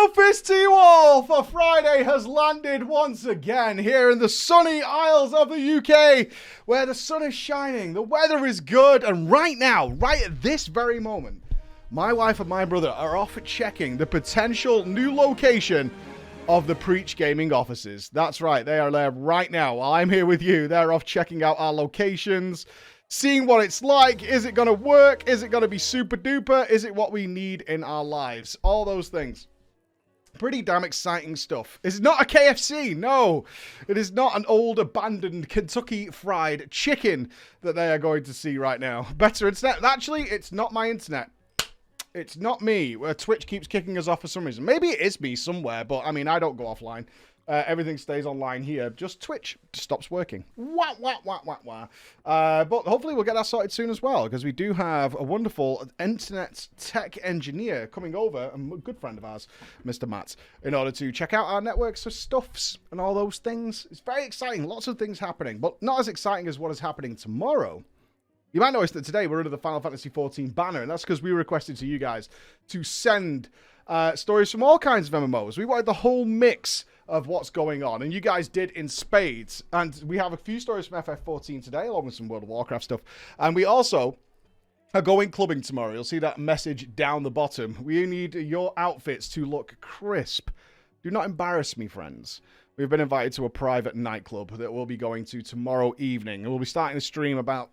Catfished Catgirl for Friday has landed once again here in the sunny Isles of the UK, where the sun is shining, the weather is good, and right now, right at this very moment, my wife and my brother are off checking the potential new location of the Preach Gaming offices. That's right, they are there right now while I'm here with you. They're off checking out our locations, seeing what it's like. Is it going to work? Is it going to be super duper? Is it what we need in our lives? All those things. Pretty damn exciting stuff. It's not a KFC. No, it is not an old abandoned Kentucky Fried Chicken that they are going to see right now. Better internet. Actually, it's not my internet. It's not me. Twitch keeps kicking us off for some reason. Maybe it is me somewhere, but I mean, I don't go offline. Everything stays online here. Just Twitch stops working. Wah, wah, wah, wah, wah. But hopefully we'll get that sorted soon as well, because we do have a wonderful internet tech engineer coming over, a good friend of ours, Mr. Matt, in order to check out our networks for stuffs and all those things. It's very exciting. Lots of things happening, but not as exciting as what is happening tomorrow. You might notice that today we're under the Final Fantasy XIV banner, and that's because we requested to you guys to send stories from all kinds of MMOs. We wanted the whole mix of what's going on, and you guys did in spades. And we have a few stories from FF14 today, along with some World of Warcraft stuff. And we also are going clubbing tomorrow. You'll see that message down the bottom. We need your outfits to look crisp. Do not embarrass me, friends. We've been invited to a private nightclub that we'll be going to tomorrow evening. And we'll be starting the stream about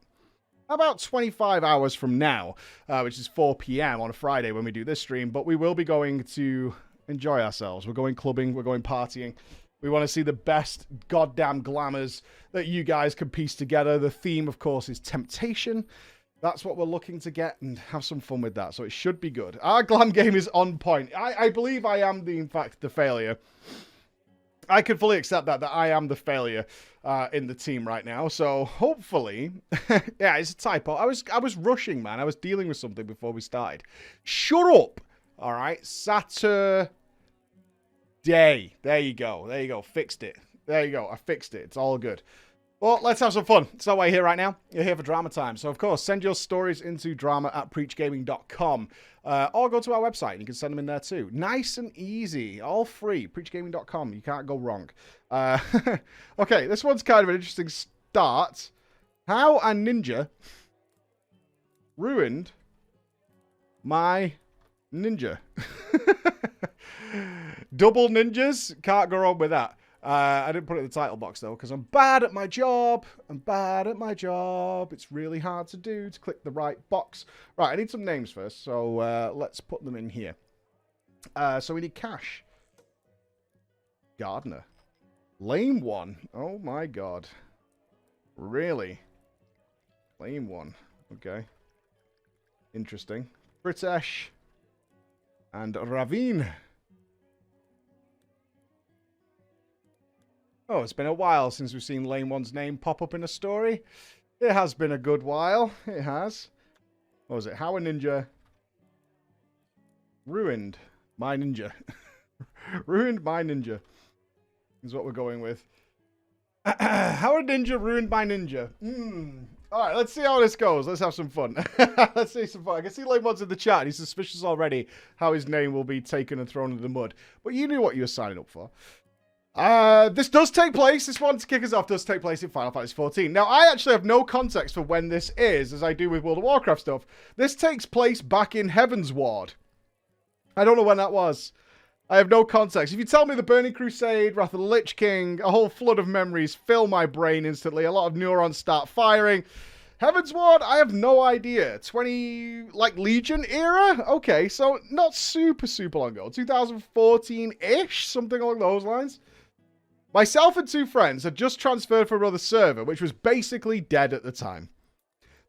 25 hours from now, which is 4 p.m. on a Friday when we do this stream. But we will be going to enjoy ourselves. We're going clubbing. We're going partying. We want to see the best goddamn glamours that you guys can piece together. The theme, of course, is temptation. That's what we're looking to get, and have some fun with that. So it should be good. Our glam game is on point. I believe I am, in fact, the failure. I can fully accept that I am the failure in the team right now. So hopefully, yeah, it's a typo. I was rushing, man. I was dealing with something before we started. Shut up. All right, Saturday. There you go. There you go. Fixed it. There you go. I fixed it. It's all good. Well, let's have some fun. That's why we're here right now. You're here for drama time. So, of course, send your stories into drama@preachgaming.com. Or go to our website, and you can send them in there too. Nice and easy. All free. Preachgaming.com. You can't go wrong. Okay, this one's kind of an interesting start. How a ninja ruined my ninja. Double ninjas? Can't go wrong with that. I didn't put it in the title box, though, because I'm bad at my job. It's really hard to do, to click the right box. Right, I need some names first, so let's put them in here. So we need Cash. Gardener. Lame one. Oh, my God. Really? Lame one. Okay. Interesting. Pritesh. And Ravine. Oh, it's been a while since we've seen Lane One's name pop up in a story. It has been a good while. It has. What was it? How a ninja ruined my ninja. Ruined my ninja is what we're going with. How a ninja ruined my ninja. All right, let's see how this goes. Let's have some fun. Let's see some fun. I can see Lane One's in the chat. He's suspicious already how his name will be taken and thrown in the mud. But you knew what you were signing up for. This does take place. This one to kick us off does take place in Final Fantasy XIV. Now, I actually have no context for when this is, as I do with World of Warcraft stuff. This takes place back in Heaven's Ward. I don't know when that was. I have no context. If you tell me the Burning Crusade, Wrath of the Lich King, a whole flood of memories fill my brain instantly. A lot of neurons start firing. Heaven's Ward, I have no idea. Like Legion era? Okay, so not super long ago. 2014-ish, something along those lines. Myself and two friends had just transferred from another server, which was basically dead at the time.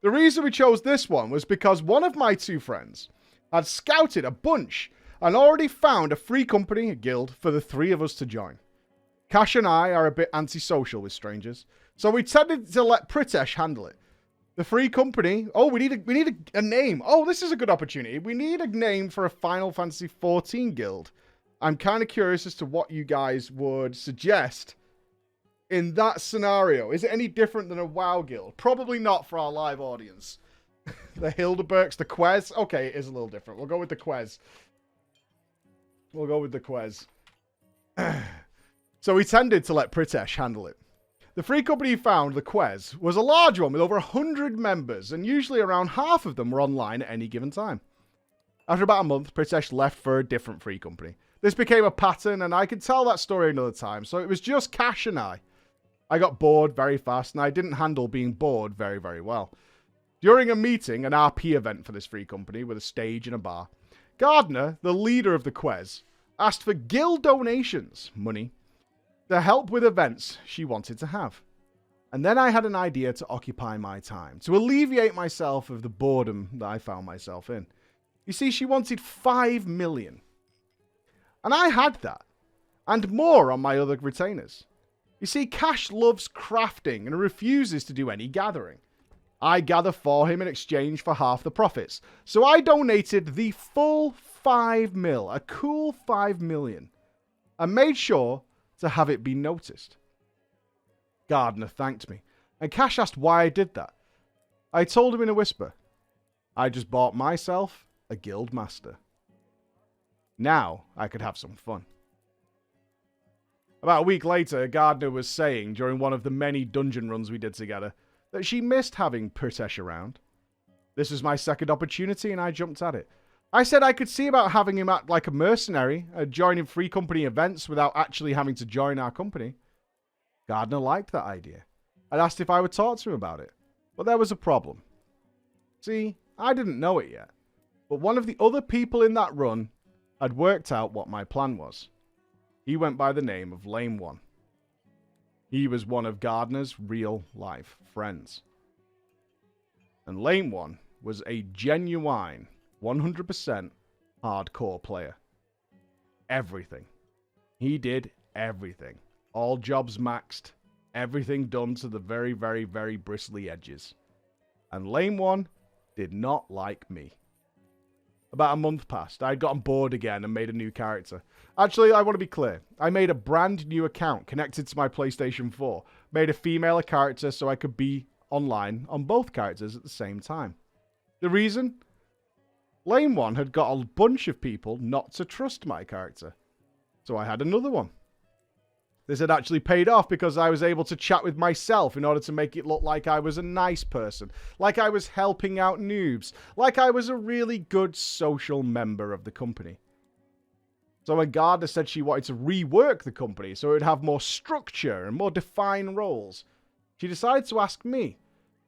The reason we chose this one was because one of my two friends had scouted a bunch and already found a free company, a guild, for the three of us to join. Cash and I are a bit antisocial with strangers, so we tended to let Pritesh handle it. The free company... Oh, we need a name. Oh, this is a good opportunity. We need a name for a Final Fantasy XIV guild. I'm kind of curious as to what you guys would suggest in that scenario. Is it any different than a WoW guild? Probably not for our live audience. The Hildebergs, the Quez. Okay, it is a little different. We'll go with the Quez. We'll go with the Quez. So we tended to let Pritesh handle it. The free company found, the Quez, was a large one with over 100 members, and usually around half of them were online at any given time. After about a month, Pritesh left for a different free company. This became a pattern, and I could tell that story another time, so it was just Cash and I. I got bored very fast, and I didn't handle being bored very, very well. During a meeting, an RP event for this free company with a stage and a bar, Gardner, the leader of the Quez, asked for guild donations, money, to help with events she wanted to have. And then I had an idea to occupy my time, to alleviate myself of the boredom that I found myself in. You see, she wanted 5 million. And I had that, and more on my other retainers. You see, Cash loves crafting and refuses to do any gathering. I gather for him in exchange for half the profits. So I donated the full 5 mil, a cool 5 million, and made sure to have it be noticed. Gardner thanked me, and Cash asked why I did that. I told him in a whisper, I just bought myself a guild master. Now I could have some fun. About a week later, Gardner was saying, during one of the many dungeon runs we did together, that she missed having Pritesh around. This was my second opportunity, and I jumped at it. I said I could see about having him act like a mercenary, joining free company events without actually having to join our company. Gardner liked that idea. I'd asked if I would talk to him about it, but there was a problem. See, I didn't know it yet, but one of the other people in that run had worked out what my plan was. He went by the name of Lame One. He was one of Gardner's real-life friends. And Lame One was a genuine 100% hardcore player. Everything. He did everything. All jobs maxed. Everything done to the very, very, very bristly edges. And Lame One did not like me. About a month passed. I'd gotten bored again and made a new character. Actually, I want to be clear. I made a brand new account connected to my PlayStation 4. Made a female character so I could be online on both characters at the same time. The reason? Lame One had got a bunch of people not to trust my character. So I had another one. This had actually paid off because I was able to chat with myself in order to make it look like I was a nice person, like I was helping out noobs, like I was a really good social member of the company. So when Gardner said she wanted to rework the company so it would have more structure and more defined roles, she decided to ask me.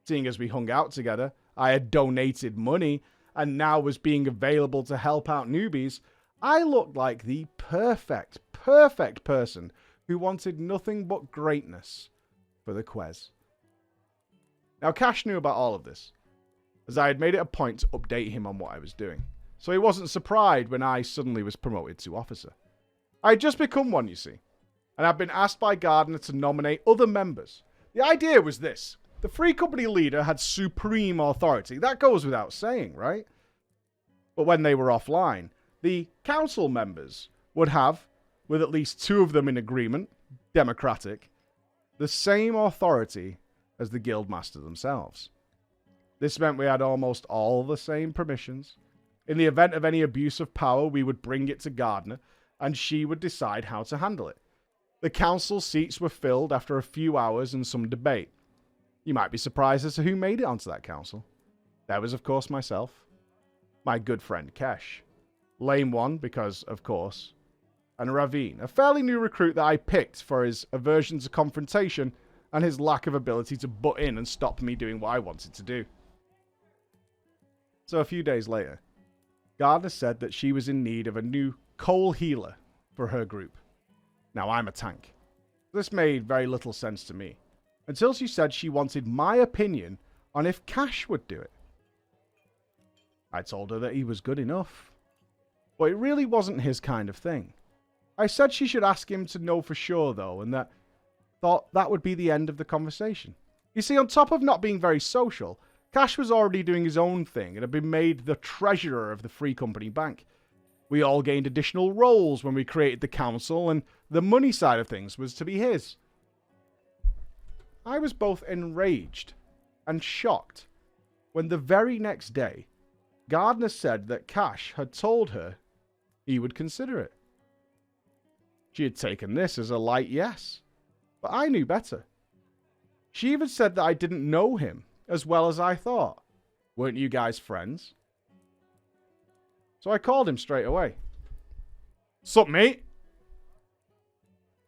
Seeing as we hung out together, I had donated money, and now was being available to help out newbies, I looked like the perfect person who wanted nothing but greatness for the Quez. Now, Cash knew about all of this, as I had made it a point to update him on what I was doing, so he wasn't surprised when I suddenly was promoted to officer. I had just become one, you see, and I'd been asked by Gardner to nominate other members. The idea was this. The free company leader had supreme authority. That goes without saying, right? But when they were offline, the council members would have, with at least 2 of them in agreement, democratic, the same authority as the guildmaster themselves. This meant we had almost all the same permissions. In the event of any abuse of power, we would bring it to Gardner, and she would decide how to handle it. The council seats were filled after a few hours and some debate. You might be surprised as to who made it onto that council. There was, of course, myself, my good friend Kesh, Lame One, because, of course, and Ravine, a fairly new recruit that I picked for his aversion to confrontation and his lack of ability to butt in and stop me doing what I wanted to do. So a few days later, Gardner said that she was in need of a new coal healer for her group. Now, I'm a tank. This made very little sense to me, until she said she wanted my opinion on if Cash would do it. I told her that he was good enough, but it really wasn't his kind of thing. I said she should ask him to know for sure, though, and thought that would be the end of the conversation. You see, on top of not being very social, Cash was already doing his own thing and had been made the treasurer of the free company bank. We all gained additional roles when we created the council, and the money side of things was to be his. I was both enraged and shocked when the very next day, Gardner said that Cash had told her he would consider it. She had taken this as a light yes. But I knew better. She even said that I didn't know him as well as I thought. Weren't you guys friends? So I called him straight away. Sup, mate?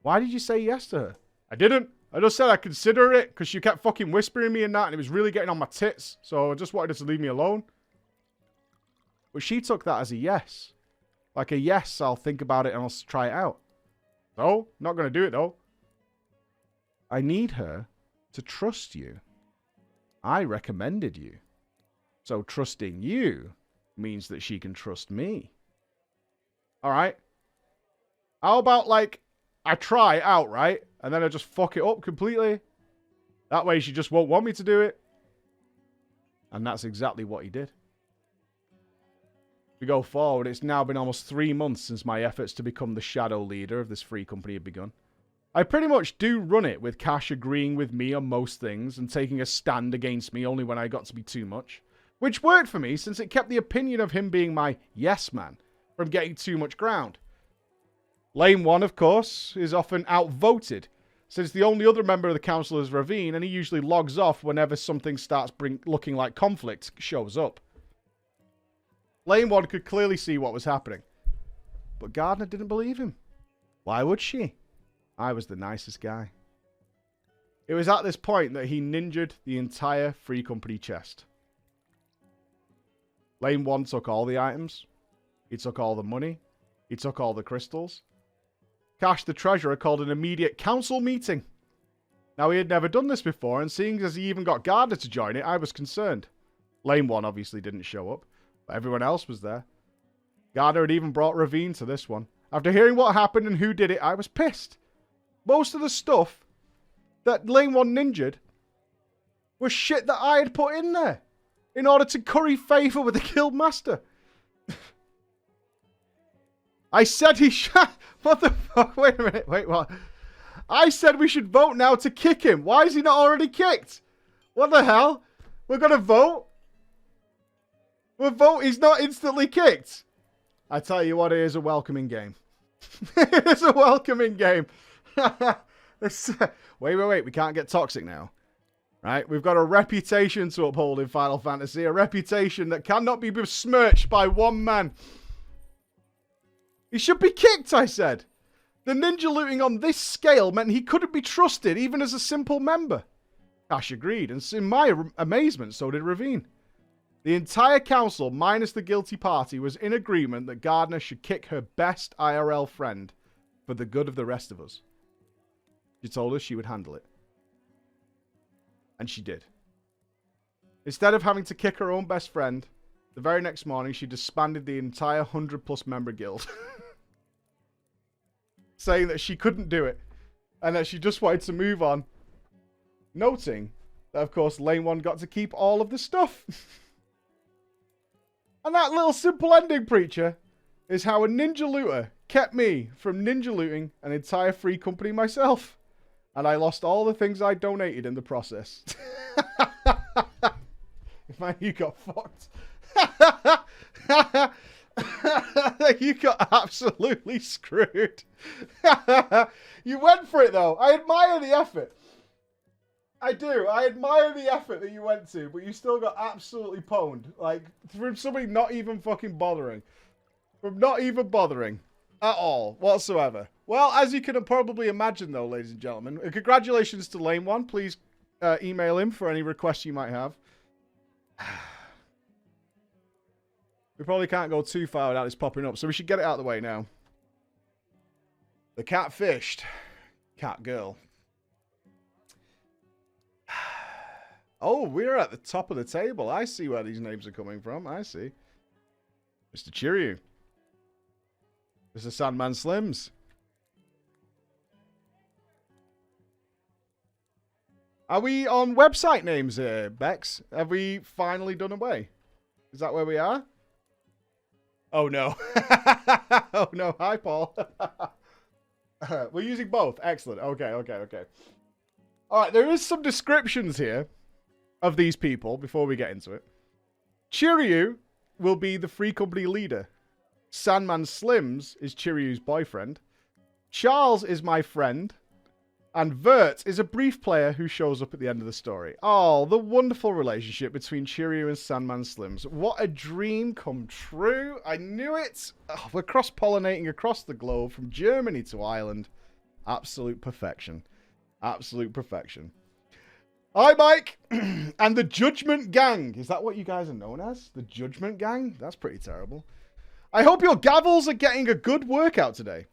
Why did you say yes to her? I didn't. I just said I'd consider it because she kept fucking whispering me and that, and it was really getting on my tits. So I just wanted her to leave me alone. But she took that as a yes. Like a yes, I'll think about it and I'll try it out. No, not going to do it though. I need her to trust you. I recommended you. So trusting you means that she can trust me. Alright? How about, like, I try it out, right? And then I just fuck it up completely. That way she just won't want me to do it. And that's exactly what he did. We go forward, it's now been almost 3 months since my efforts to become the shadow leader of this free company had begun. I pretty much do run it with Cash agreeing with me on most things and taking a stand against me only when I got to be too much. Which worked for me since it kept the opinion of him being my yes man from getting too much ground. Lane 1, of course, is often outvoted, since the only other member of the council is Ravine, and he usually logs off whenever something starts looking like conflict shows up. Lane 1 could clearly see what was happening. But Gardner didn't believe him. Why would she? I was the nicest guy. It was at this point that he ninja'd the entire free company chest. Lane 1 took all the items. He took all the money. He took all the crystals. Cash the treasurer called an immediate council meeting. Now, he had never done this before, and seeing as he even got Gardner to join it, I was concerned. Lane 1 obviously didn't show up, but everyone else was there. Gardner had even brought Ravine to this one. After hearing what happened and who did it, I was pissed. Most of the stuff that Lane 1 ninja'd was shit that I had put in there in order to curry favour with the guild master. I said he should... What the fuck? Wait a minute. Wait, what? I said we should vote now to kick him. Why is he not already kicked? What the hell? We're going to vote? We'll vote. He's not instantly kicked. I tell you what, it is a welcoming game. It is a welcoming game. Wait. We can't get toxic now. Right? We've got a reputation to uphold in Final Fantasy. A reputation that cannot be besmirched by one man. He should be kicked, I said. The ninja looting on this scale meant he couldn't be trusted, even as a simple member. Cash agreed, and in my amazement, so did Ravine. The entire council, minus the guilty party, was in agreement that Gardner should kick her best IRL friend for the good of the rest of us. She told us she would handle it. And she did. Instead of having to kick her own best friend, the very next morning she disbanded the entire 100+ member guild. Saying that she couldn't do it. And that she just wanted to move on. Noting that, of course, Lane 1 got to keep all of the stuff. And that little simple ending, Preacher, is how a ninja looter kept me from ninja looting an entire free company myself. And I lost all the things I donated in the process. Man, you got fucked. You got absolutely screwed. You went for it, though. I admire the effort. I do. I admire the effort that you went to, but you still got absolutely pwned. Like, from somebody not even fucking bothering. From not even bothering. At all. Whatsoever. Well, as you can probably imagine, though, ladies and gentlemen, congratulations to Lane 1. Please email him for any requests you might have. We probably can't go too far without this popping up, so we should get it out of the way now. The Catfished Catgirl. Oh, we're at the top of the table. I see where these names are coming from. I see. Mr. Chiryu. Mr. Sandman Slims. Are we on website names here, Bex? Have we finally done away? Is that where we are? Oh, no. Oh, no. Hi, Paul. We're using both. Excellent. Okay. All right, there is some descriptions here of these people before we get into it. Chiryu will be the free company leader. Sandman Slims is Chiryu's boyfriend. Charles is my friend. And Vert is a brief player who shows up at the end of the story. Oh, the wonderful relationship between Cheerio and Sandman Slims. What a dream come true. I knew it. Oh, we're cross-pollinating across the globe from Germany to Ireland. Absolute perfection. Absolute perfection. Hi, Mike. And the Judgment Gang. Is that what you guys are known as? The Judgment Gang? That's pretty terrible. I hope your gavels are getting a good workout today.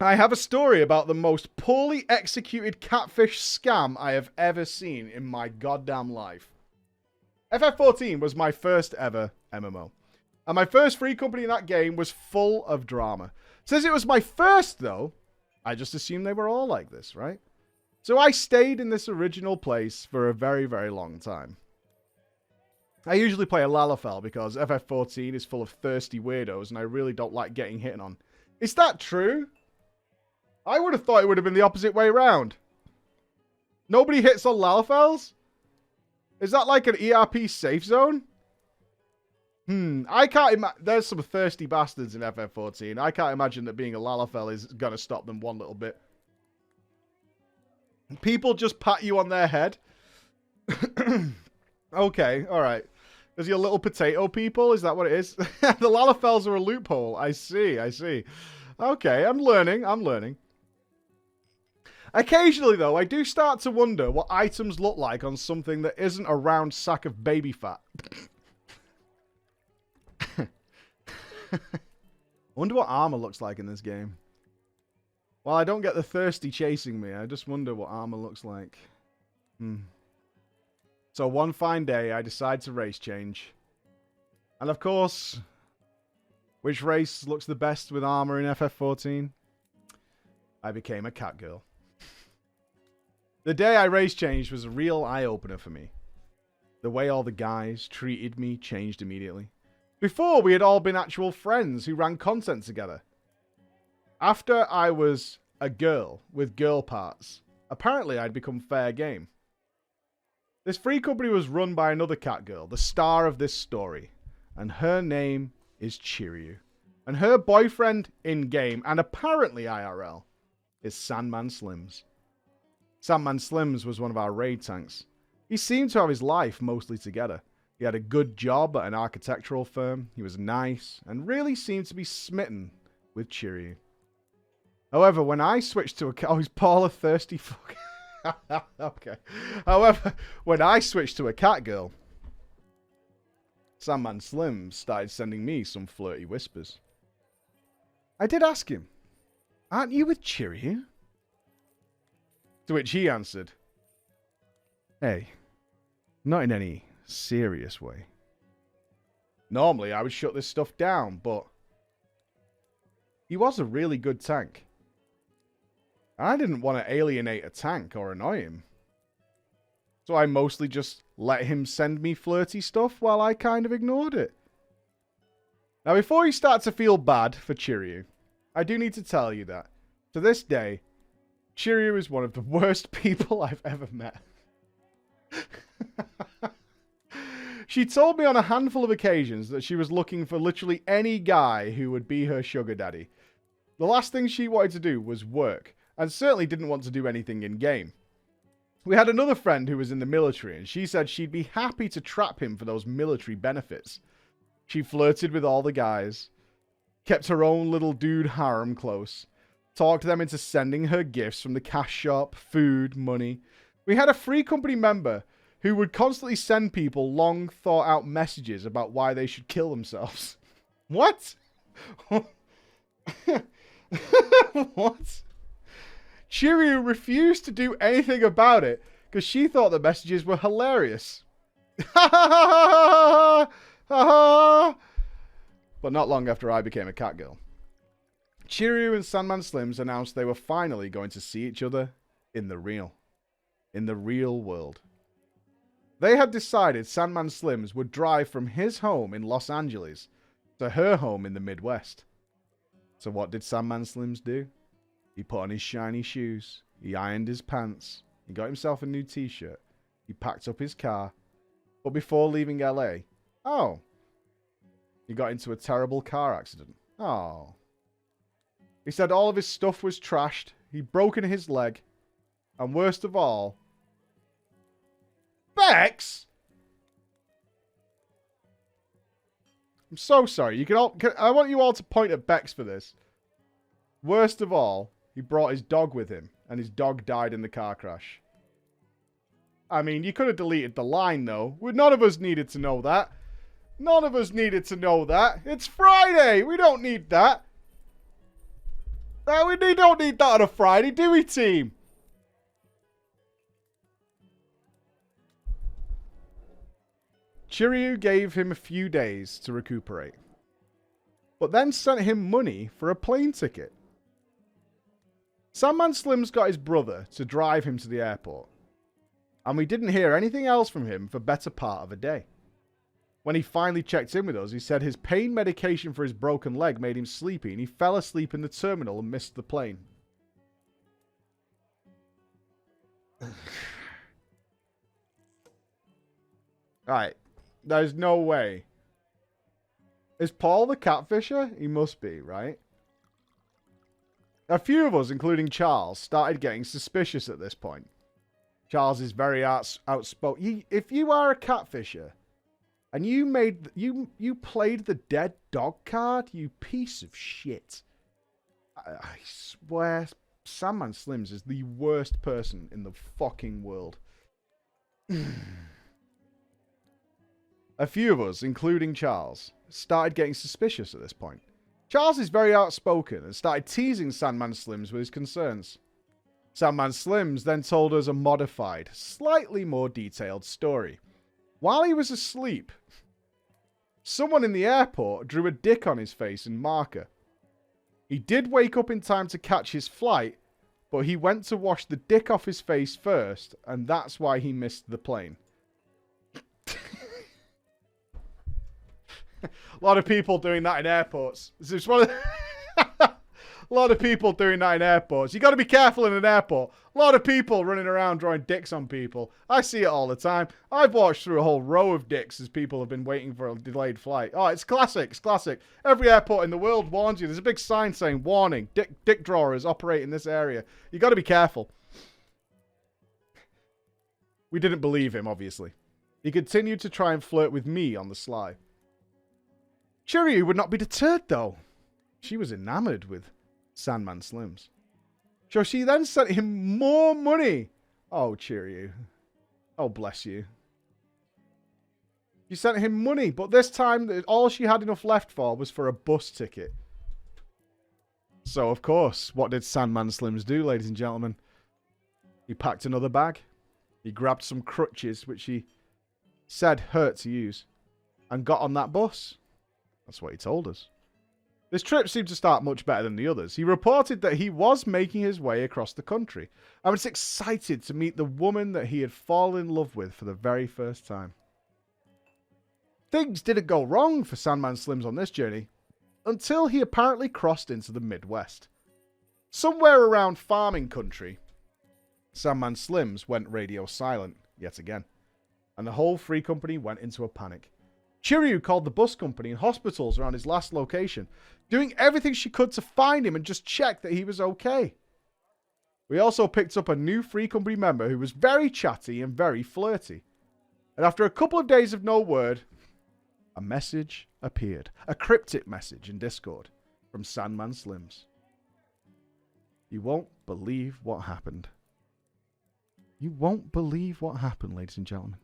I have a story about the most poorly executed catfish scam I have ever seen in my goddamn life. FF14 was my first ever MMO. And my first free company in that game was full of drama. Since it was my first, though, I just assumed they were all like this, right? So I stayed in this original place for a very, very long time. I usually play a Lalafell because FF14 is full of thirsty weirdos and I really don't like getting hit on. Is that true? I would have thought it would have been the opposite way around. Nobody hits on Lalafells? Is that like an ERP safe zone? I can't imagine. There's some thirsty bastards in FF14. I can't imagine that being a Lalafell is going to stop them one little bit. People just pat you on their head. Okay, alright. There's your little potato people? Is that what it is? The Lalafells are a loophole. I see. Okay, I'm learning. Occasionally, though, I do start to wonder what items look like on something that isn't a round sack of baby fat. I wonder what armor looks like in this game. While I don't get the thirsty chasing me, I just wonder what armor looks like. So one fine day, I decide to race change. And of course, which race looks the best with armor in FF14? I became a Catgirl. The day I race changed was a real eye-opener for me. The way all the guys treated me changed immediately. Before, we had all been actual friends who ran content together. After I was a girl with girl parts, apparently I'd become fair game. This free company was run by another Catgirl, the star of this story, and her name is Cheerio. And her boyfriend in-game, and apparently IRL, is Sandman Slims. Sandman Slims was one of our raid tanks. He seemed to have his life mostly together. He had a good job at an architectural firm, he was nice, and really seemed to be smitten with Cheerio. However, when I switched to a... Oh, he's Paula thirsty fuck. Okay. However, when I switched to a Catgirl, Sandman Slims started sending me some flirty whispers. I did ask him, aren't you with Cheerio? To which he answered, hey, not in any serious way. Normally, I would shut this stuff down, but he was a really good tank. I didn't want to alienate a tank or annoy him. So I mostly just let him send me flirty stuff while I kind of ignored it. Now, before you start to feel bad for Cheerio, I do need to tell you that, to this day, Cheerio is one of the worst people I've ever met. She told me on a handful of occasions that she was looking for literally any guy who would be her sugar daddy. The last thing she wanted to do was work, and certainly didn't want to do anything in-game. We had another friend who was in the military, and she said she'd be happy to trap him for those military benefits. She flirted with all the guys, kept her own little dude harem close, talked them into sending her gifts from the cash shop, food, money. We had a free company member who would constantly send people long thought-out messages about why they should kill themselves. What? What? Cheerio refused to do anything about it because she thought the messages were hilarious. But not long after I became a Catgirl, Cheerio and Sandman Slims announced they were finally going to see each other in the real world. They had decided Sandman Slims would drive from his home in Los Angeles to her home in the Midwest. So what did Sandman Slims do? He put on his shiny shoes, he ironed his pants, he got himself a new t-shirt, he packed up his car, but before leaving LA, he got into a terrible car accident. Oh. He said all of his stuff was trashed. He'd broken his leg. And worst of all... Bex? I'm so sorry. You can all... I want you all to point at Bex for this. Worst of all, he brought his dog with him. And his dog died in the car crash. I mean, you could have deleted the line, though. None of us needed to know that. None of us needed to know that. It's Friday. We don't need that. We don't need that on a Friday, do we, team? Chiryu gave him a few days to recuperate, but then sent him money for a plane ticket. Sandman Slim's got his brother to drive him to the airport, and we didn't hear anything else from him for better part of a day. When he finally checked in with us, he said his pain medication for his broken leg made him sleepy, and he fell asleep in the terminal and missed the plane. Alright. There's no way. Is Paul the catfisher? He must be, right? A few of us, including Charles, started getting suspicious at this point. Charles is very outspoken. If you are a catfisher, and you played the dead dog card, you piece of shit. I swear, Sandman Slims is the worst person in the fucking world. A few of us, including Charles, started getting suspicious at this point. Charles is very outspoken and started teasing Sandman Slims with his concerns. Sandman Slims then told us a modified, slightly more detailed story. While he was asleep, someone in the airport drew a dick on his face in marker. He did wake up in time to catch his flight, but he went to wash the dick off his face first, and that's why he missed the plane. A lot of people doing that in airports. This is one of a lot of people doing that in airports. You got to be careful in an airport. A lot of people running around drawing dicks on people. I see it all the time. I've watched through a whole row of dicks as people have been waiting for a delayed flight. Oh, it's classic. It's classic. Every airport in the world warns you. There's a big sign saying, warning, dick drawers operate in this area. You got to be careful. We didn't believe him, obviously. He continued to try and flirt with me on the sly. Chiryu would not be deterred, though. She was enamored with Sandman Slims. So she then sent him more money. Oh, Chiryu. Oh, bless you. She sent him money, but this time all she had enough left for was for a bus ticket. So, of course, what did Sandman Slims do, ladies and gentlemen? He packed another bag. He grabbed some crutches, which he said hurt to use, and got on that bus. That's what he told us. This trip seemed to start much better than the others. He reported that he was making his way across the country and was excited to meet the woman that he had fallen in love with for the very first time. Things didn't go wrong for Sandman Slims on this journey until he apparently crossed into the Midwest. Somewhere around farming country, Sandman Slims went radio silent yet again, and the whole free company went into a panic. Chiryu called the bus company and hospitals around his last location, doing everything she could to find him and just check that he was okay. We also picked up a new free company member who was very chatty and very flirty. And after a couple of days of no word, a message appeared. A cryptic message in Discord from Sandman Slims. You won't believe what happened. You won't believe what happened, ladies and gentlemen.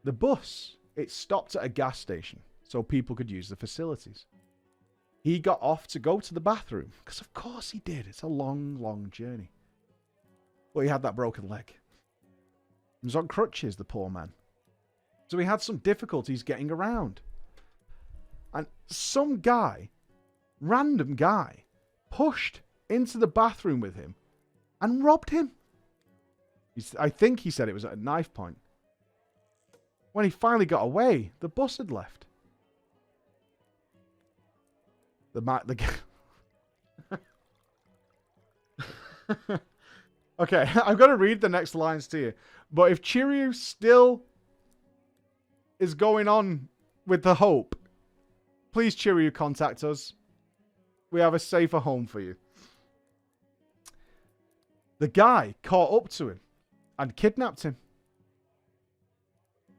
The bus... it stopped at a gas station so people could use the facilities. He got off to go to the bathroom, because of course he did. It's a long, long journey. But he had that broken leg. He was on crutches, the poor man. So he had some difficulties getting around. And some guy, random guy, pushed into the bathroom with him and robbed him. I think he said it was at a knife point. When he finally got away, the bus had left. Okay, I'm going to read the next lines to you. But if Chiryu still is going on with the hope, please, Chiryu, contact us. we have a safer home for you. The guy caught up to him and kidnapped him.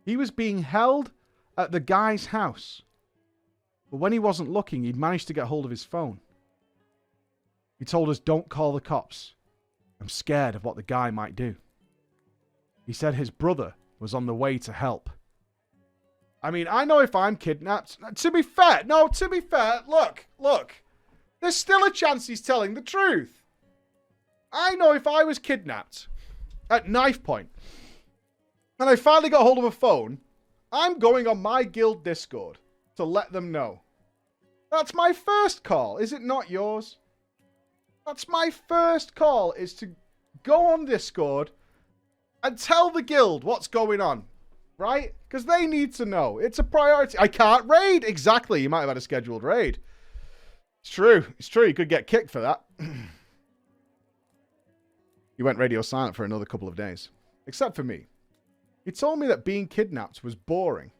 He was being held at the guy's house. But when he wasn't looking, he'd managed to get hold of his phone. He told us, "Don't call the cops. I'm scared of what the guy might do." He said his brother was on the way to help. I mean, I know if I'm kidnapped... To be fair, look. There's still a chance he's telling the truth. I know if I was kidnapped at knife point and I finally got hold of a phone, I'm going on my guild Discord to let them know. That's my first call, is it not yours? That's my first call, is to go on Discord and tell the guild what's going on, right? Because they need to know. It's a priority. I can't raid. Exactly. You might have had a scheduled raid. It's true. It's true. You could get kicked for that. He went radio silent for another couple of days. Except for me. He told me that being kidnapped was boring.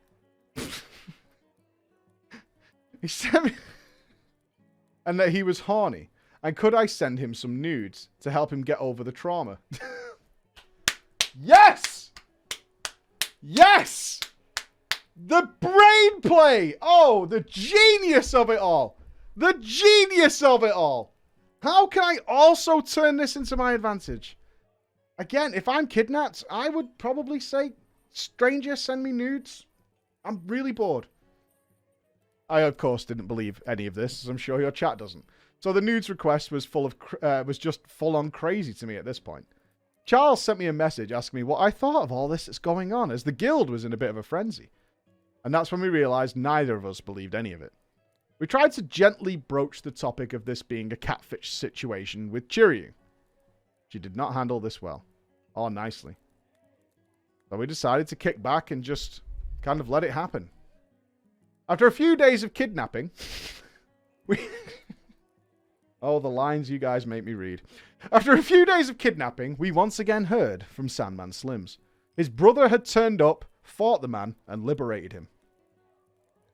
He sent me... and that he was horny. And could I send him some nudes to help him get over the trauma? Yes! Yes! The brain play! Oh, the genius of it all. The genius of it all. How can I also turn this into my advantage? Again, if I'm kidnapped, I would probably say, stranger, send me nudes. I'm really bored. I, of course, didn't believe any of this, as I'm sure your chat doesn't. So the nudes request was was just full-on crazy to me at this point. Charles sent me a message asking me what I thought of all this that's going on, as the guild was in a bit of a frenzy. And that's when we realised neither of us believed any of it. We tried to gently broach the topic of this being a catfish situation with Chiryu. She did not handle this well, or nicely. So we decided to kick back and just kind of let it happen. After a few days of kidnapping, we... Oh, the lines you guys make me read. After a few days of kidnapping, we once again heard from Sandman Slims. His brother had turned up, fought the man, and liberated him.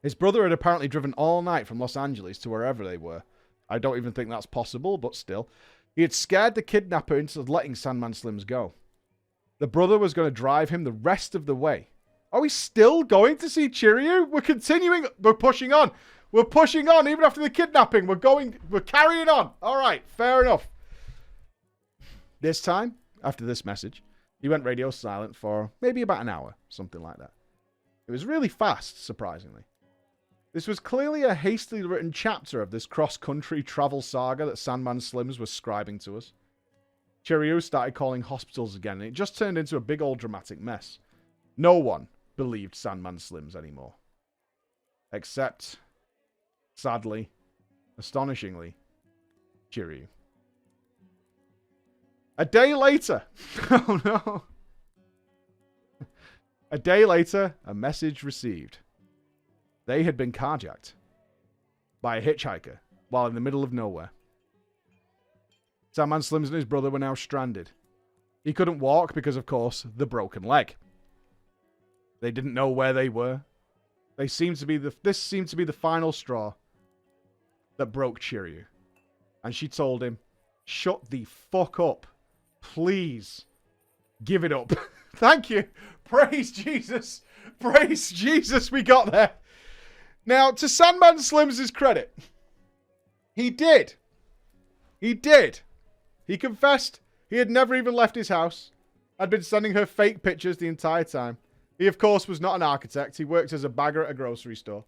His brother had apparently driven all night from Los Angeles to wherever they were. I don't even think that's possible, but still. He had scared the kidnapper into letting Sandman Slims go. The brother was going to drive him the rest of the way. Are we still going to see Chiryu? We're continuing. We're pushing on. We're pushing on even after the kidnapping. We're carrying on. All right, fair enough. This time, after this message, he went radio silent for maybe about an hour, something like that. It was really fast, surprisingly. This was clearly a hastily written chapter of this cross-country travel saga that Sandman Slims was scribing to us. Chiryu started calling hospitals again, and it just turned into a big old dramatic mess. No one believed Sandman Slims anymore. Except, sadly, astonishingly, Chiryu. A day later... Oh no. A day later, a message received. They had been carjacked by a hitchhiker while in the middle of nowhere. Sandman Slims and his brother were now stranded. He couldn't walk because, of course, the broken leg. They didn't know where they were. This seemed to be the final straw that broke Chiryu. And she told him, "Shut the fuck up. Please. Give it up." Thank you. Praise Jesus. Praise Jesus, we got there. Now, to Sandman Slims' credit, he did. He did. He confessed he had never even left his house. Had been sending her fake pictures the entire time. He, of course, was not an architect. He worked as a bagger at a grocery store.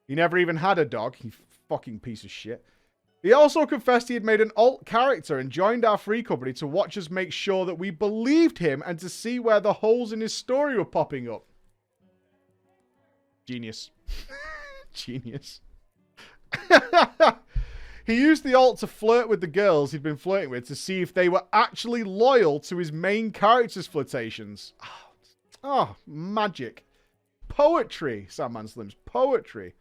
He never even had a dog. You fucking piece of shit. He also confessed he had made an alt character and joined our free company to watch us make sure that we believed him and to see where the holes in his story were popping up. Genius. Genius. He used the alt to flirt with the girls he'd been flirting with to see if they were actually loyal to his main character's flirtations. Oh, magic. Poetry, Sandman Slims. Poetry.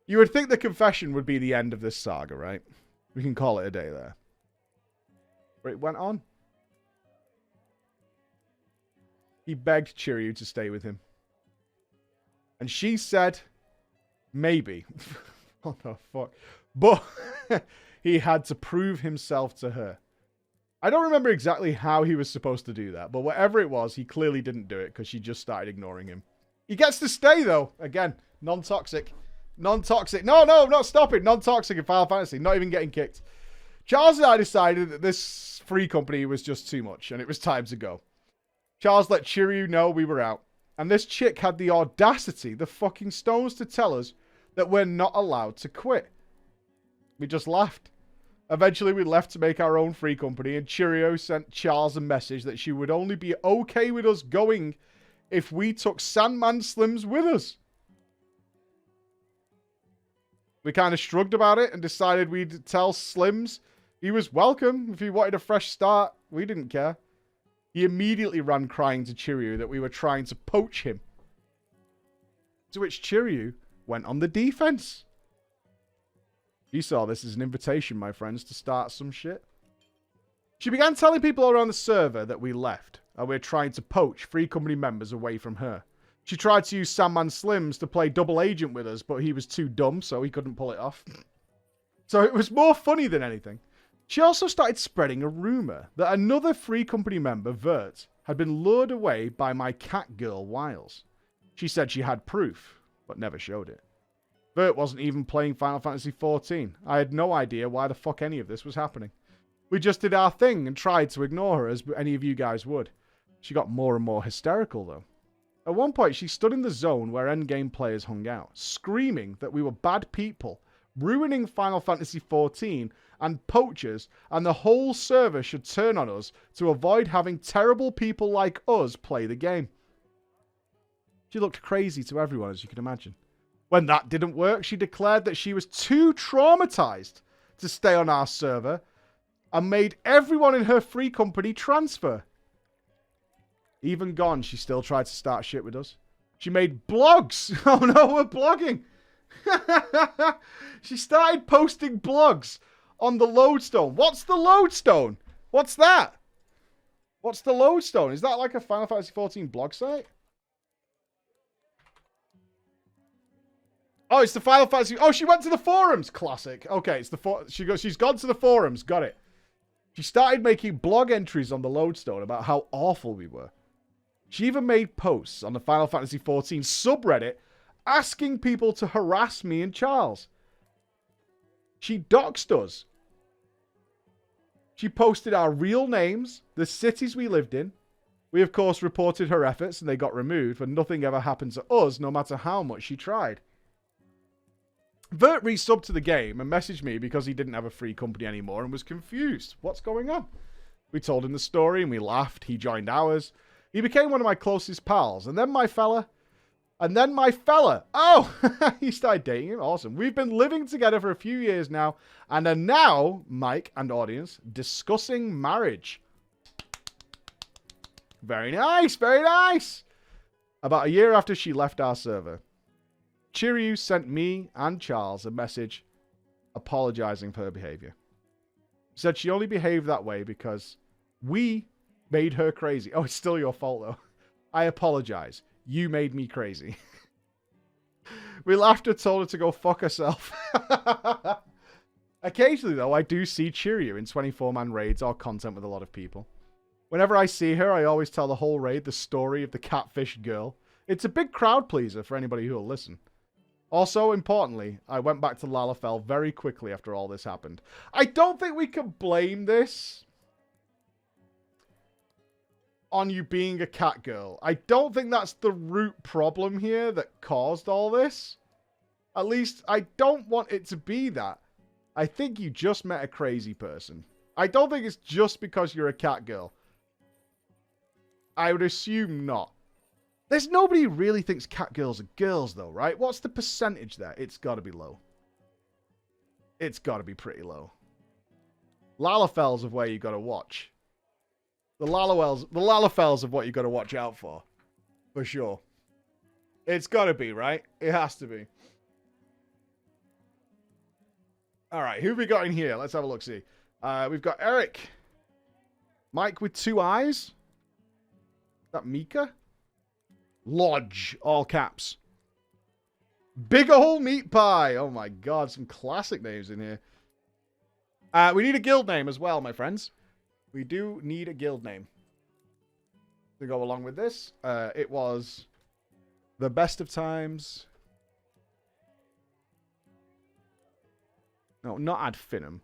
You would think the confession would be the end of this saga, right? We can call it a day there. But it went on. He begged Chiryu to stay with him. And she said, maybe. What the fuck? But he had to prove himself to her. I don't remember exactly how he was supposed to do that, but whatever it was, he clearly didn't do it because she just started ignoring him. He gets to stay, though. Again, non-toxic. Non-toxic. No, not stopping. Non-toxic in Final Fantasy. Not even getting kicked. Charles and I decided that this free company was just too much, and it was time to go. Charles let Chiryu know we were out, and this chick had the audacity, the fucking stones, to tell us that we're not allowed to quit. We just laughed. Eventually, we left to make our own free company, and Chiryu sent Charles a message that she would only be okay with us going if we took Sandman Slims with us. We kind of shrugged about it and decided we'd tell Slims he was welcome if he wanted a fresh start. We didn't care. He immediately ran crying to Chiryu that we were trying to poach him. To which Chiryu went on the defense. She saw this as an invitation, my friends, to start some shit. She began telling people around the server that we left, and we're trying to poach free company members away from her. She tried to use Sandman Slims to play double agent with us, but he was too dumb, so he couldn't pull it off. So it was more funny than anything. She also started spreading a rumor that another free company member, Vert, had been lured away by my Catgirl wiles. She said she had proof, but never showed it. Vert wasn't even playing Final Fantasy XIV. I had no idea why the fuck any of this was happening. We just did our thing and tried to ignore her as any of you guys would. She got more and more hysterical, though. At one point, she stood in the zone where endgame players hung out, screaming that we were bad people, ruining Final Fantasy XIV, and poachers, and the whole server should turn on us to avoid having terrible people like us play the game. She looked crazy to everyone, as you can imagine. When that didn't work, she declared that she was too traumatized to stay on our server and made everyone in her free company transfer. Even gone, she still tried to start shit with us. She made blogs. Oh no, we're blogging. She started posting blogs on the Lodestone. What's the Lodestone? What's that? What's the Lodestone? Is that like a Final Fantasy XIV blog site? Oh, it's the Final Fantasy. Oh, she went to the forums. Classic. Okay, it's the she's gone to the forums. Got it. She started making blog entries on the Lodestone about how awful we were. She even made posts on the Final Fantasy XIV subreddit asking people to harass me and Charles. She doxed us. She posted our real names, the cities we lived in. We, of course, reported her efforts and they got removed, but nothing ever happened to us, no matter how much she tried. Vert resubbed to the game and messaged me because he didn't have a free company anymore and was confused. What's going on? We told him the story and we laughed. He joined ours. He became one of my closest pals. And then my fella. Oh, he started dating him. Awesome. We've been living together for a few years now and are now, Mike and audience, discussing marriage. Very nice. Very nice. About a year after she left our server, Chiryu sent me and Charles a message apologizing for her behavior. She said she only behaved that way because we made her crazy. Oh, it's still your fault, though. I apologize. You made me crazy. We laughed and told her to go fuck herself. Occasionally, though, I do see Chiryu in 24-man raids or content with a lot of people. Whenever I see her, I always tell the whole raid the story of the Catfished Girl. It's a big crowd pleaser for anybody who will listen. Also, importantly, I went back to Lalafell very quickly after all this happened. I don't think we can blame this on you being a cat girl. I don't think that's the root problem here that caused all this. At least, I don't want it to be that. I think you just met a crazy person. I don't think it's just because you're a cat girl. I would assume not. There's nobody who really thinks cat girls are girls, though, right? What's the percentage there? It's got to be low. It's got to be pretty low. Lalafells of where you got to watch. The Lalafells of what you got to watch out for sure. It's got to be, right? It has to be. All right, who have we got in here? Let's have a look. See, we've got Eric, Mike with 2 eyes. Is that Mika? Lodge, all caps. Big ol' meat pie. Oh my god, some classic names in here. We need a guild name as well, my friends. We do need a guild name to go along with this. It was the best of times. No, not ad finum.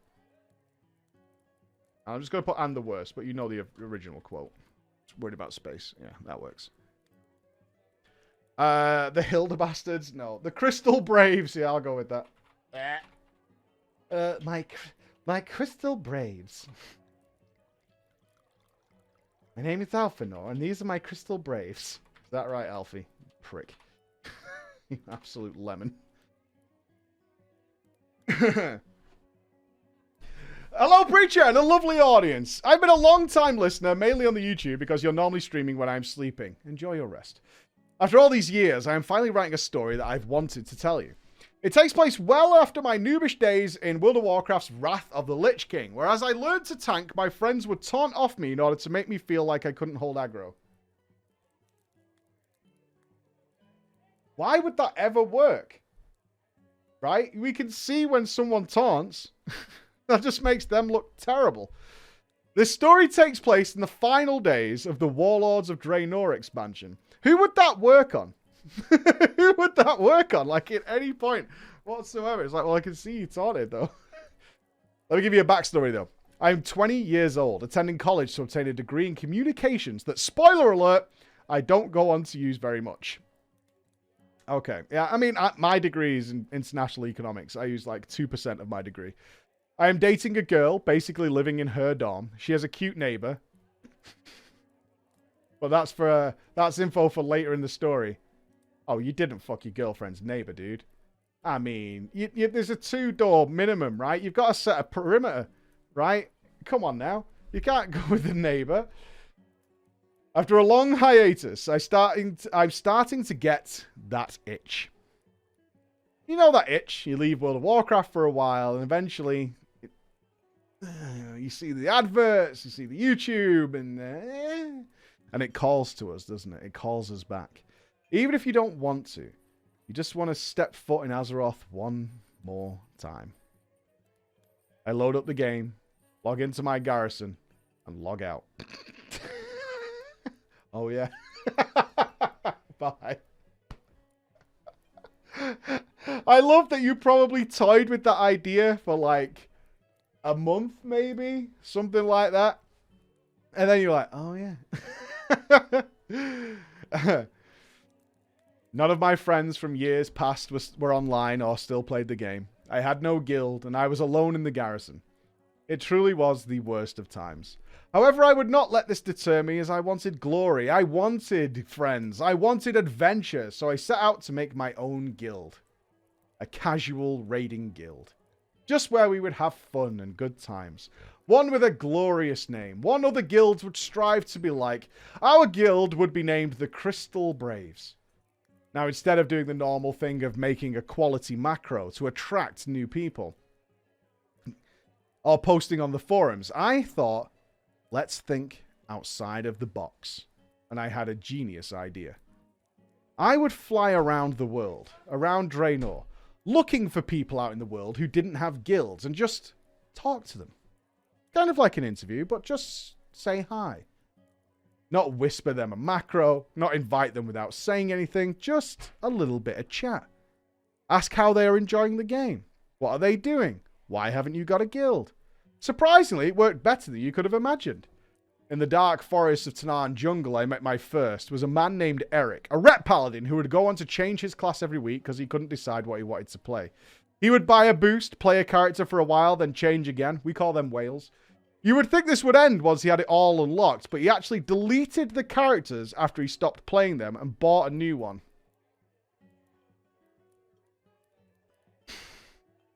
I'm just going to put and the worst, but you know the original quote. Just worried about space. Yeah, that works. The Hilda Bastards. No. The Crystal Braves. Yeah, I'll go with that. My Crystal Braves. My name is Alphanor, and these are my Crystal Braves. Is that right, Alfie? Prick. You absolute lemon. Hello, Preacher, and a lovely audience. I've been a long-time listener, mainly on the YouTube, because you're normally streaming when I'm sleeping. Enjoy your rest. After all these years, I am finally writing a story that I've wanted to tell you. It takes place well after my noobish days in World of Warcraft's Wrath of the Lich King, where as I learned to tank, my friends would taunt off me in order to make me feel like I couldn't hold aggro. Why would that ever work? Right? We can see when someone taunts. That just makes them look terrible. This story takes place in the final days of the Warlords of Draenor expansion. Who would that work on? Who would that work on? Like, at any point whatsoever. It's like, well, I can see you taunted, though. Let me give you a backstory, though. I'm 20 years old, attending college to obtain a degree in communications that, spoiler alert, I don't go on to use very much. Okay. Yeah, I mean, my degree is in international economics. I use, like, 2% of my degree. I am dating a girl, basically living in her dorm. She has a cute neighbor. But that's info for later in the story. Oh, you didn't fuck your girlfriend's neighbor, dude. I mean, there's a 2-door minimum, right? You've got to set a perimeter, right? Come on now. You can't go with the neighbor. After a long hiatus, I'm starting to get that itch. You know that itch. You leave World of Warcraft for a while, and eventually you see the adverts, you see the YouTube, and it calls to us, doesn't it? It calls us back. Even if you don't want to, you just want to step foot in Azeroth one more time. I load up the game, log into my garrison, and log out. Oh, yeah. Bye. I love that you probably toyed with that idea for like a month, maybe. Something like that. And then you're like, oh, yeah. None of my friends from years past were online or still played the game. I had no guild, and I was alone in the garrison. It truly was the worst of times. However, I would not let this deter me, as I wanted glory. I wanted friends. I wanted adventure, so I set out to make my own guild. A casual raiding guild. Just where we would have fun and good times. One with a glorious name. One other guilds would strive to be like. Our guild would be named the Crystal Braves. Now, instead of doing the normal thing of making a quality macro to attract new people, or posting on the forums, I thought, let's think outside of the box. And I had a genius idea. I would fly around the world, around Draenor, looking for people out in the world who didn't have guilds and just talk to them. Kind of like an interview, but just say hi. Not whisper them a macro, not invite them without saying anything, just a little bit of chat. Ask how they are enjoying the game. What are they doing? Why haven't you got a guild? Surprisingly, it worked better than you could have imagined. In the dark forests of Tanaan Jungle, I met my first, was a man named Eric, a rep paladin who would go on to change his class every week because he couldn't decide what he wanted to play. He would buy a boost, play a character for a while, then change again. We call them whales. You would think this would end once he had it all unlocked, but he actually deleted the characters after he stopped playing them and bought a new one.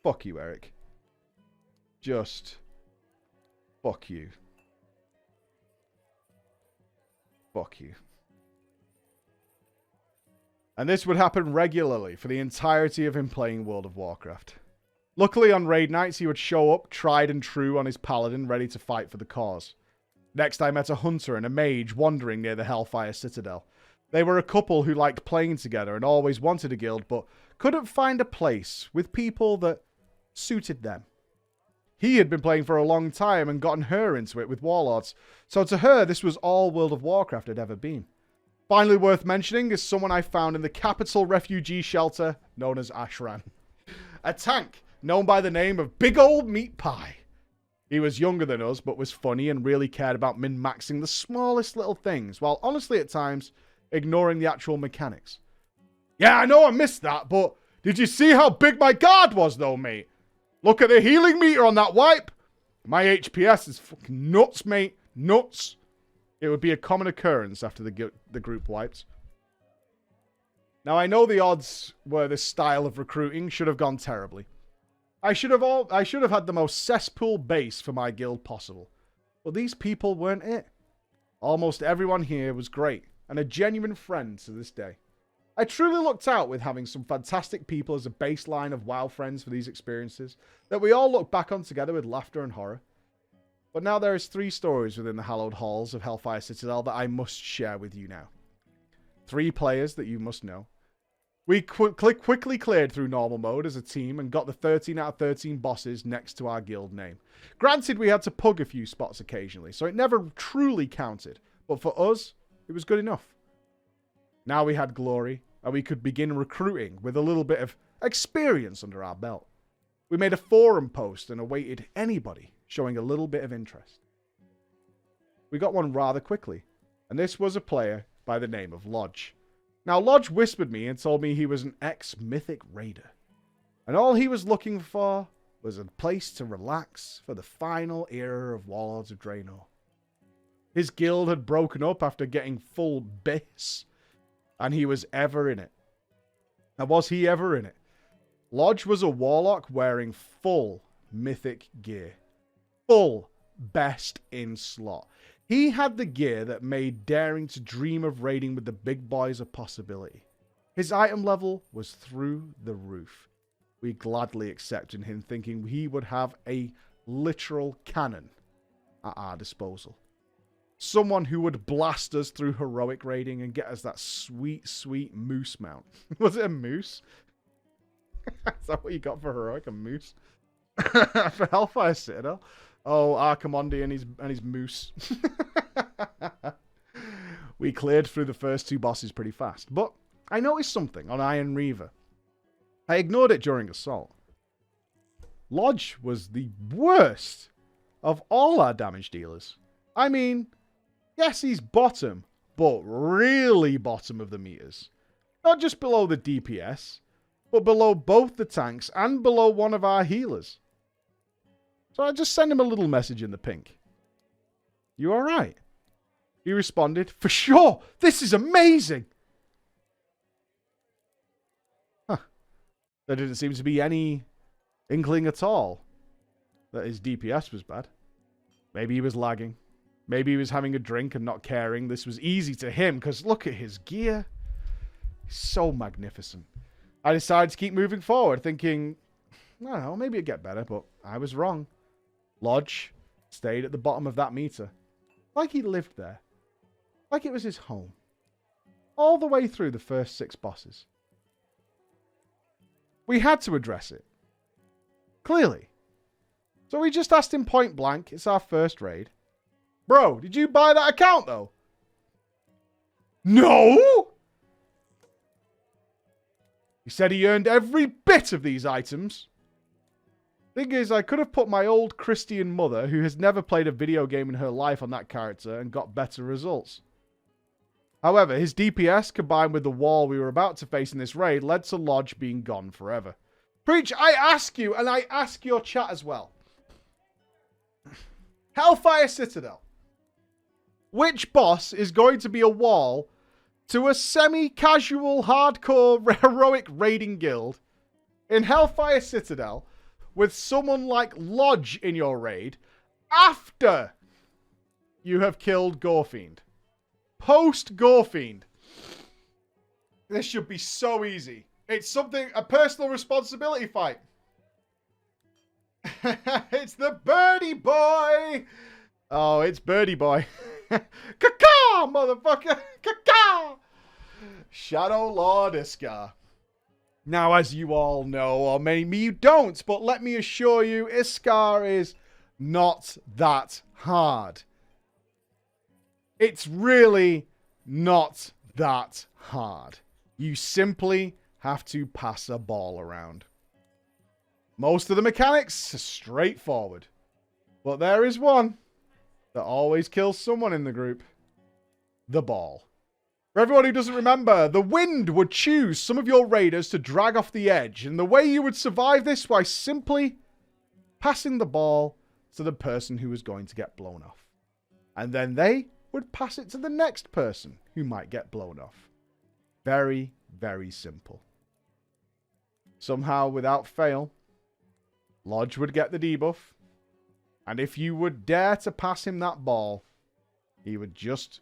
Fuck you, Eric. Just fuck you. Fuck you. And this would happen regularly for the entirety of him playing World of Warcraft. Luckily, on raid nights, he would show up, tried and true on his paladin, ready to fight for the cause. Next, I met a hunter and a mage wandering near the Hellfire Citadel. They were a couple who liked playing together and always wanted a guild, but couldn't find a place with people that suited them. He had been playing for a long time and gotten her into it with Warlords, so to her this was all World of Warcraft had ever been. Finally worth mentioning is someone I found in the capital refugee shelter known as Ashran. A tank known by the name of Big Old Meat Pie. He was younger than us, but was funny and really cared about min-maxing the smallest little things, while honestly at times ignoring the actual mechanics. Yeah, I know I missed that, but did you see how big my guard was though, mate? Look at the healing meter on that wipe. My HPS is fucking nuts, mate. Nuts. It would be a common occurrence after the group wiped. Now, I know the odds were this style of recruiting should have gone terribly. I should have had the most cesspool base for my guild possible. But these people weren't it. Almost everyone here was great, and a genuine friend to this day. I truly lucked out with having some fantastic people as a baseline of WoW friends for these experiences that we all look back on together with laughter and horror. But now there is 3 stories within the hallowed halls of Hellfire Citadel that I must share with you now. 3 players that you must know. We quickly cleared through normal mode as a team and got the 13 out of 13 bosses next to our guild name. Granted, we had to pug a few spots occasionally, so it never truly counted. But for us, it was good enough. Now we had glory, and we could begin recruiting with a little bit of experience under our belt. We made a forum post and awaited anybody showing a little bit of interest. We got one rather quickly, and this was a player by the name of Lodge. Now, Lodge whispered me and told me he was an ex-mythic raider, and all he was looking for was a place to relax for the final era of Warlords of Draenor. His guild had broken up after getting full biss, and he was ever in it. Now, was he ever in it? Lodge was a warlock wearing full mythic gear. Full best in slot. He had the gear that made daring to dream of raiding with the big boys a possibility. His item level was through the roof. We gladly accepted him, thinking he would have a literal cannon at our disposal. Someone who would blast us through heroic raiding and get us that sweet, sweet moose mount. Was it a moose? Is that what you got for heroic? A moose? For Hellfire Citadel? Oh, Archimonde and his moose. We cleared through the first 2 bosses pretty fast, but I noticed something on Iron Reaver. I ignored it during Assault. Lodge was the worst of all our damage dealers. I mean, yes, he's bottom, but really bottom of the meters. Not just below the DPS, but below both the tanks and below one of our healers. So I just sent him a little message in the pink. You alright? He responded, for sure, this is amazing. Huh. There didn't seem to be any inkling at all that his DPS was bad. Maybe he was lagging. Maybe he was having a drink and not caring. This was easy to him because look at his gear. He's so magnificent. I decided to keep moving forward thinking, I don't know, maybe it'd get better, but I was wrong. Lodge stayed at the bottom of that meter. Like he lived there. Like it was his home. All the way through the first 6 bosses. We had to address it. Clearly. So we just asked him point blank, it's our first raid. Bro, did you buy that account though? No! He said he earned every bit of these items. Thing is, I could have put my old Christian mother, who has never played a video game in her life, on that character and got better results. However, his DPS, combined with the wall we were about to face in this raid, led to Lodge being gone forever. Preach, I ask you, and I ask your chat as well. Hellfire Citadel. Which boss is going to be a wall to a semi-casual, hardcore, heroic raiding guild in Hellfire Citadel with someone like Lodge in your raid after you have killed Gorefiend? Post Gorefiend. This should be so easy. It's something, a personal responsibility fight. It's the Birdie Boy. Oh, it's Birdie Boy. Caw-caw, motherfucker. Caw-caw. Shadow Lord Iskar. Now, as you all know, or maybe you don't, but let me assure you, Iskar is not that hard. It's really not that hard. You simply have to pass a ball around. Most of the mechanics are straightforward. But there is one that always kills someone in the group. The ball. For everyone who doesn't remember, the wind would choose some of your raiders to drag off the edge. And the way you would survive this was simply passing the ball to the person who was going to get blown off. And then they would pass it to the next person who might get blown off. Very, very simple. Somehow, without fail, Lodge would get the debuff. And if you would dare to pass him that ball, he would just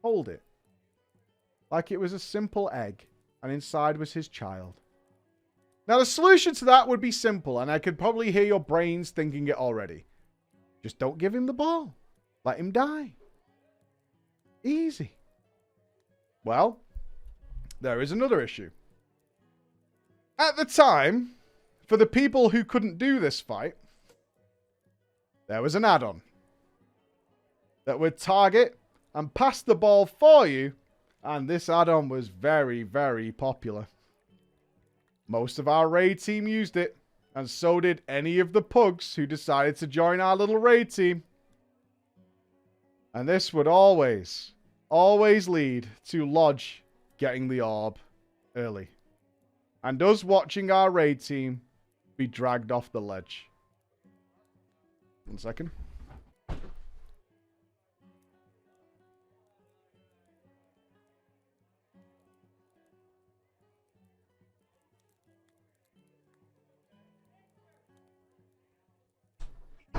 hold it. Like it was a simple egg, and inside was his child. Now, the solution to that would be simple, and I could probably hear your brains thinking it already. Just don't give him the ball. Let him die. Easy. Well, there is another issue. At the time, for the people who couldn't do this fight, there was an add-on that would target and pass the ball for you. And this add-on was very, very popular. Most of our raid team used it. And so did any of the pugs who decided to join our little raid team. And this would always lead to Lodge getting the orb early. And us watching our raid team be dragged off the ledge. 1 second.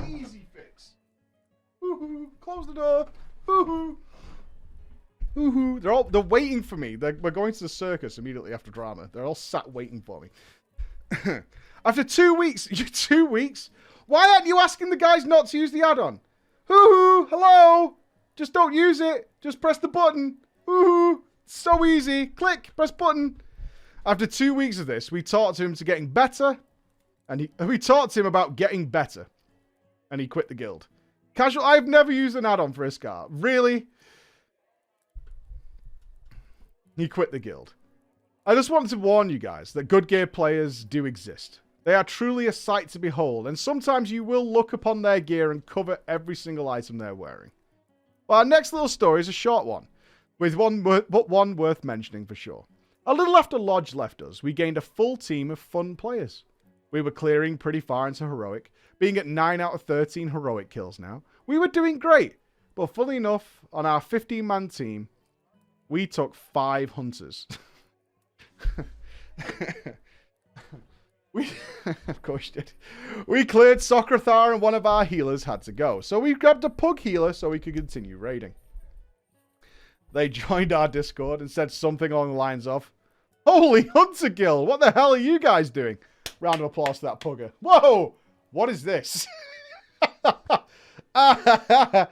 Easy fix. Woohoo! Close the door. Woohoo! Woohoo! They're waiting for me. We're going to the circus immediately after drama. They're all sat waiting for me. After 2 weeks, 2 weeks. Why aren't you asking the guys not to use the add-on? Woohoo! Hello! Just don't use it. Just press the button. Woohoo! So easy. Click. Press button. After 2 weeks of this, we talked to him to getting better, and we talked to him about getting better. And he quit the guild. Casual, I've never used an add-on for Iskar. Really? He quit the guild. I just wanted to warn you guys that good gear players do exist. They are truly a sight to behold, and sometimes you will look upon their gear and cover every single item they're wearing. Well, our next little story is a short one, with one worth mentioning for sure. A little after Lodge left us, we gained a full team of fun players. We were clearing pretty far into Heroic, being at 9 out of 13 Heroic kills now. We were doing great, but funnily enough, on our 15-man team, we took 5 hunters. Of course you did. We cleared Sokrathar and one of our healers had to go. So we grabbed a pug healer so we could continue raiding. They joined our Discord and said something along the lines of, "Holy Hunter Guild, what the hell are you guys doing?" Round of applause to that pugger. Whoa! What is this? I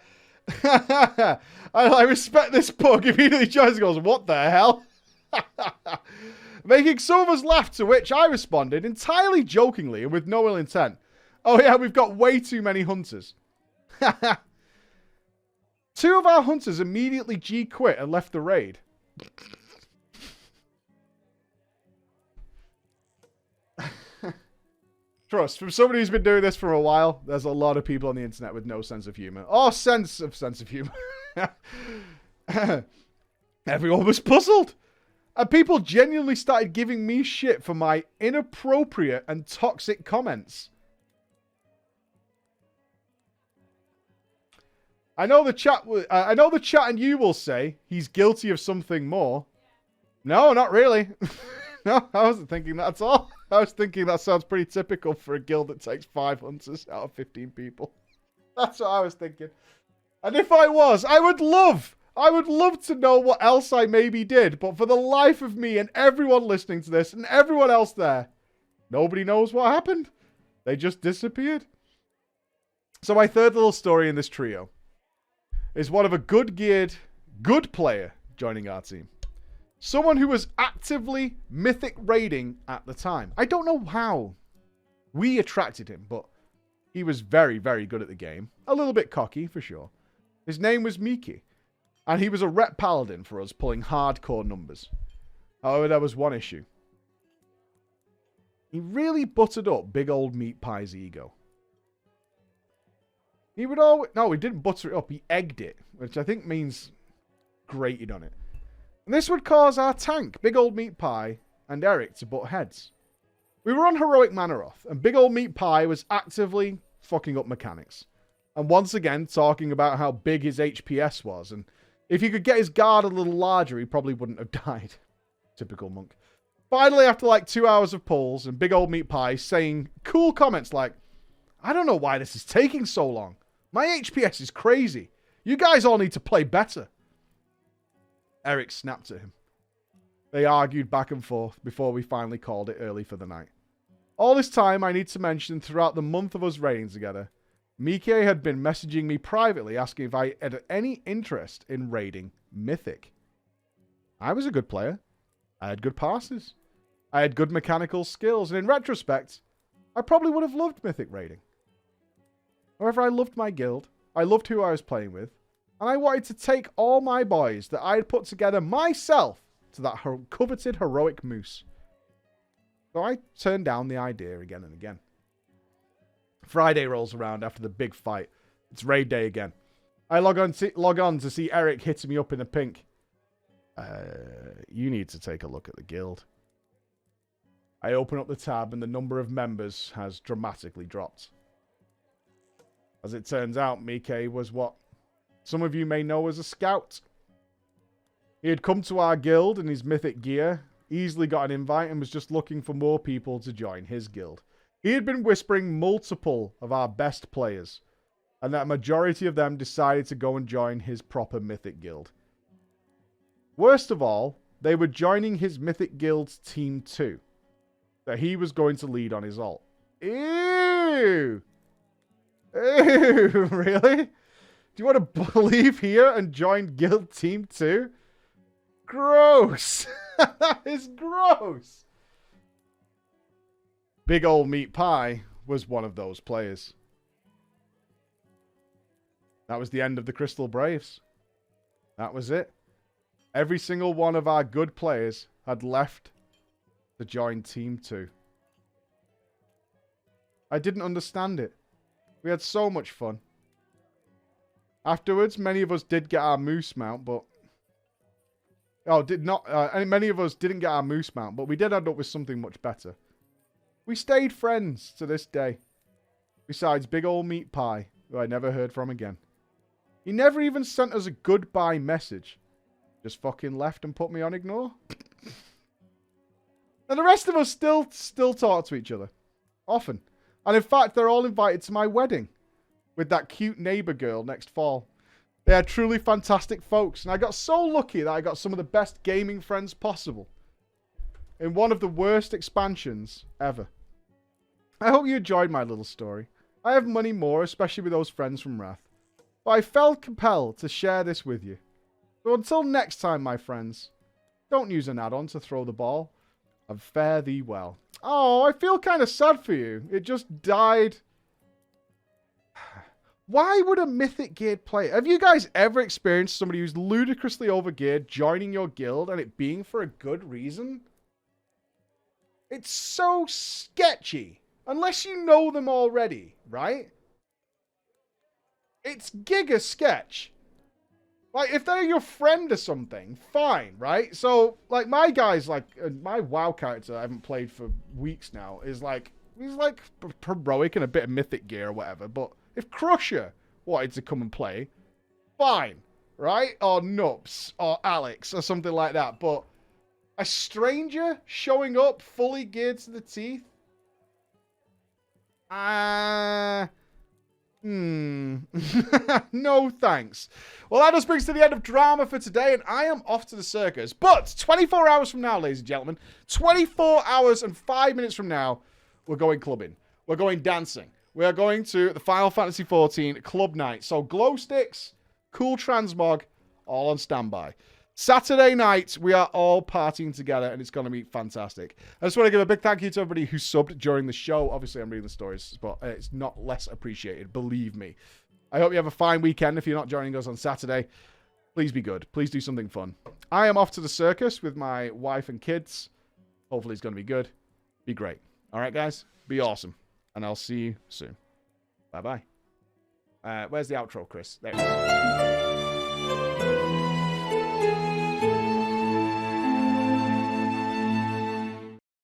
respect this pug. Immediately joins and goes, "What the hell?" Making some of us laugh, to which I responded entirely jokingly and with no ill intent. "Oh yeah, we've got way too many hunters." 2 of our hunters immediately G-quit and left the raid. Trust, from somebody who's been doing this for a while, there's a lot of people on the internet with no sense of humor. Or sense of humor. Everyone was puzzled. And people genuinely started giving me shit for my inappropriate and toxic comments. I know the chat and you will say he's guilty of something more. No, not really. No, I wasn't thinking that at all. I was thinking that sounds pretty typical for a guild that takes 5 hunters out of 15 people. That's what I was thinking. And if I was, I would love to know what else I maybe did. But for the life of me and everyone listening to this and everyone else there, nobody knows what happened. They just disappeared. So my third little story in this trio is one of a good-geared, good player joining our team. Someone who was actively mythic raiding at the time. I don't know how we attracted him, but he was very, very good at the game. A little bit cocky, for sure. His name was Miki, and he was a rep paladin for us, pulling hardcore numbers. However, there was one issue. He really buttered up Big Old Meat Pie's ego. He would always... No, he didn't butter it up. He egged it, which I think means grated on it. And this would cause our tank, Big Old Meat Pie, and Eric to butt heads. We were on Heroic Manaroth, and Big Old Meat Pie was actively fucking up mechanics. And once again, talking about how big his HPS was, and if he could get his guard a little larger, he probably wouldn't have died. Typical monk. Finally, after like 2 hours of pulls, and Big Old Meat Pie saying cool comments like, I don't know why this is taking so long. My HPS is crazy. You guys all need to play better. Eric snapped at him. They argued back and forth before we finally called it early for the night. All this time, I need to mention, throughout the month of us raiding together, Mike had been messaging me privately asking if I had any interest in raiding Mythic. I was a good player. I had good passes. I had good mechanical skills, and in retrospect, I probably would have loved Mythic raiding. However, I loved my guild, I loved who I was playing with, and I wanted to take all my boys that I had put together myself to that coveted heroic moose. So I turned down the idea again and again. Friday rolls around after the big fight. It's raid day again. I log on to see Eric hitting me up in the pink. You need to take a look at the guild. I open up the tab and the number of members has dramatically dropped. As it turns out, Mike was what some of you may know as a scout. He had come to our guild in his mythic gear, easily got an invite, and was just looking for more people to join his guild. He had been whispering multiple of our best players, and that a majority of them decided to go and join his proper mythic guild. Worst of all, they were joining his mythic guild's team 2, that he was going to lead on his ult. Ew! Ew, really? Do you want to leave here and join guild team 2? Gross! That is gross! Big Old Meat Pie was one of those players. That was the end of the Crystal Braves. That was it. Every single one of our good players had left to join Team 2. I didn't understand it. We had so much fun. Afterwards, many of us did get our moose mount, but... many of us didn't get our moose mount, but we did end up with something much better. We stayed friends to this day. Besides Big Old Meat Pie, who I never heard from again. He never even sent us a goodbye message. Just fucking left and put me on ignore. And the rest of us still talk to each other. Often. And in fact, they're all invited to my wedding. With that cute neighbor girl next fall. They are truly fantastic folks. And I got so lucky that I got some of the best gaming friends possible. In one of the worst expansions ever. I hope you enjoyed my little story. I have many more, especially with those friends from Wrath. But I felt compelled to share this with you. So until next time, my friends, don't use an add-on to throw the ball, and fare thee well. Oh, I feel kind of sad for you. It just died. Why would a mythic geared player... Have you guys ever experienced somebody who's ludicrously overgeared joining your guild and it being for a good reason? It's so sketchy. Unless you know them already, right? It's giga sketch. Like, if they're your friend or something, fine, right? So, like, my guy's, like, my WoW character I haven't played for weeks now is, like, he's, like, heroic and a bit of mythic gear or whatever. But if Crusher wanted to come and play, fine, right? Or Nups or Alex or something like that. But a stranger showing up fully geared to the teeth? No thanks. Well, that just brings to the end of drama for today, and I am off to the circus. But 24 hours from now, ladies and gentlemen, 24 hours and 5 minutes from now, we're going clubbing. We're going dancing. We are going to the Final Fantasy XIV club night. So glow sticks, cool transmog, all on standby. Saturday night, we are all partying together, and it's going to be fantastic. I just want to give a big thank you to everybody who subbed during the show. Obviously, I'm reading the stories, but it's not less appreciated, believe me. I hope you have a fine weekend. If you're not joining us on Saturday, please be good. Please do something fun. I am off to the circus with my wife and kids. Hopefully, it's going to be good. Be great. All right, guys? Be awesome. And I'll see you soon. Bye-bye. Where's the outro, Chris? There we go.